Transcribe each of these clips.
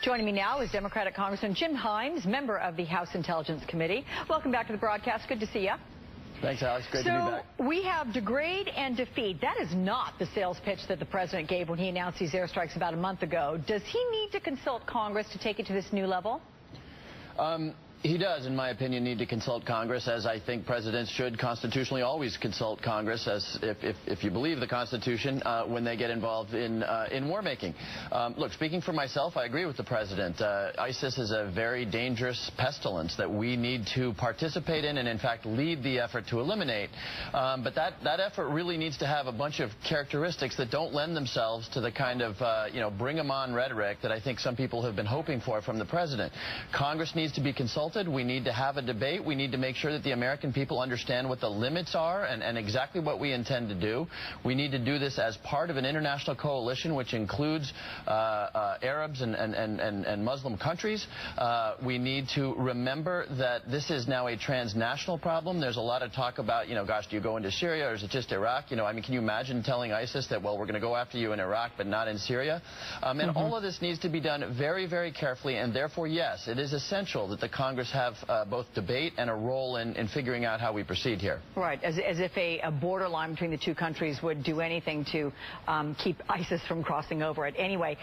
Joining me now is Democratic Congressman Jim Himes, member of the House Intelligence Committee. Welcome back to the broadcast. Good to see you. Thanks, Alex. Great to be back. So we have degrade and defeat. That is not the sales pitch that the president gave when he announced these airstrikes about a month ago. Does he need to consult Congress to take it to this new level? He does, in my opinion, need to consult Congress, as I think presidents should constitutionally always consult Congress, as if you believe the Constitution, when they get involved in war making. Look, speaking for myself, I agree with the president. ISIS is a very dangerous pestilence that we need to participate in and, in fact, lead the effort to eliminate. But that effort really needs to have a bunch of characteristics that don't lend themselves to the kind of, bring them on rhetoric that I think some people have been hoping for from the president. Congress needs to be consulted. We need to have a debate. We need to make sure that the American people understand what the limits are and exactly what we intend to do. We need to do this as part of an international coalition which includes Arabs and Muslim countries. We need to remember that this is now a transnational problem. There's a lot of talk about, gosh, do you go into Syria or is it just Iraq? I mean, can you imagine telling ISIS that, well, we're going to go after you in Iraq but not in Syria? And all of this needs to be done very, very carefully, and therefore, yes, it is essential that the Congress have both debate and a role in figuring out how we proceed here. Right, as if a borderline between the two countries would do anything to keep ISIS from crossing over it. Anyway,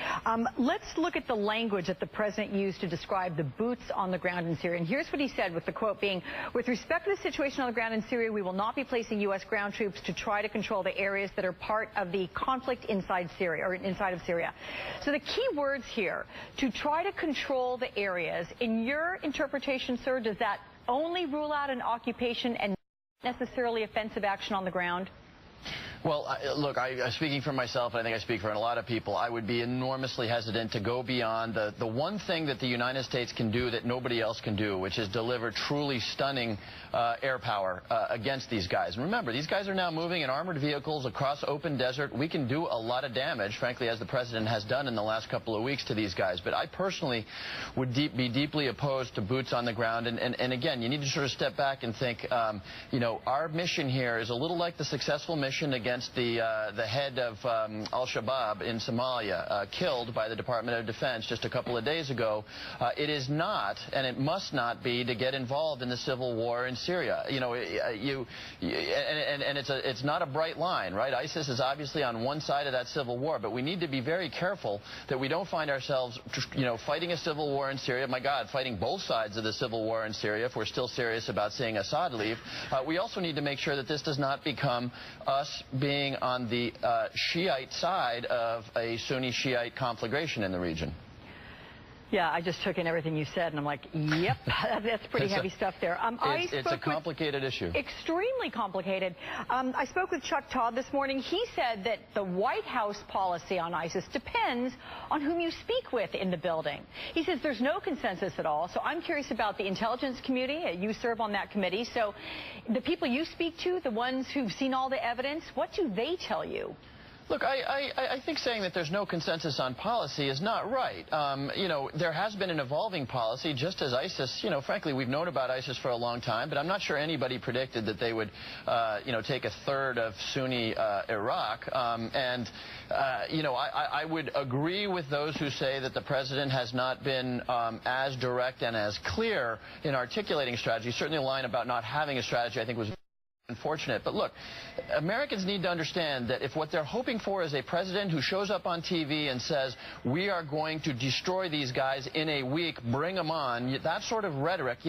let's look at the language that the president used to describe the boots on the ground in Syria. And here's what he said, with the quote being, "With respect to the situation on the ground in Syria, we will not be placing U.S. ground troops to try to control the areas that are part of the conflict inside Syria, or inside of Syria." So the key words here, to try to control the areas, in your interpretation, sir, does that only rule out an occupation and not necessarily offensive action on the ground? Well, look, speaking for myself, and I think I speak for a lot of people, I would be enormously hesitant to go beyond the one thing that the United States can do that nobody else can do, which is deliver truly stunning air power against these guys. And remember, these guys are now moving in armored vehicles across open desert. We can do a lot of damage, frankly, as the president has done in the last couple of weeks to these guys. But I personally would be deeply opposed to boots on the ground. And again, you need to sort of step back and think, our mission here is a little like the successful mission against the head of al-Shabaab in Somalia, killed by the Department of Defense just a couple of days ago. It is not, and it must not be, to get involved in the civil war in Syria. It's not a bright line, right? ISIS is obviously on one side of that civil war, but we need to be very careful that we don't find ourselves, fighting a civil war in Syria. My God, fighting both sides of the civil war in Syria if we're still serious about seeing Assad leave. We also need to make sure that this does not become us being on the Shiite side of a Sunni-Shiite conflagration in the region. Yeah, I just took in everything you said, and I'm like, yep, that's pretty heavy stuff there. It's a complicated issue. Extremely complicated. I spoke with Chuck Todd this morning. He said that the White House policy on ISIS depends on whom you speak with in the building. He says there's no consensus at all. So I'm curious about the Intelligence Committee. You serve on that committee. So the people you speak to, the ones who've seen all the evidence, what do they tell you? Look, I think saying that there's no consensus on policy is not right. There has been an evolving policy, just as ISIS, frankly, we've known about ISIS for a long time, but I'm not sure anybody predicted that they would, take a third of Sunni Iraq. I would agree with those who say that the president has not been as direct and as clear in articulating strategy. Certainly a line about not having a strategy, I think, was unfortunate. But look, Americans need to understand that if what they're hoping for is a president who shows up on TV and says, we are going to destroy these guys in a week, bring them on, that sort of rhetoric,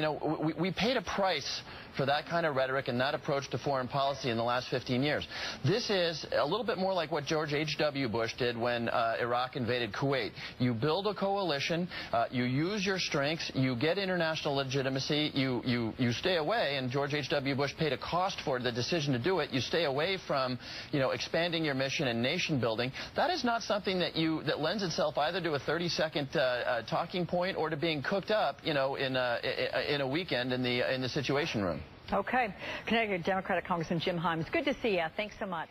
we paid a price for that kind of rhetoric and that approach to foreign policy in the last 15 years. This is a little bit more like what George H.W. Bush did when Iraq invaded Kuwait. You build a coalition, you use your strengths, you get international legitimacy, you stay away, and George H.W. Bush paid a cost for the decision to do it. You stay away from, expanding your mission and nation building. That is not something that lends itself either to a 30-second talking point or to being cooked up, in a weekend in the Situation Room. Okay. Connecticut Democratic Congressman Jim Himes, good to see you. Thanks so much.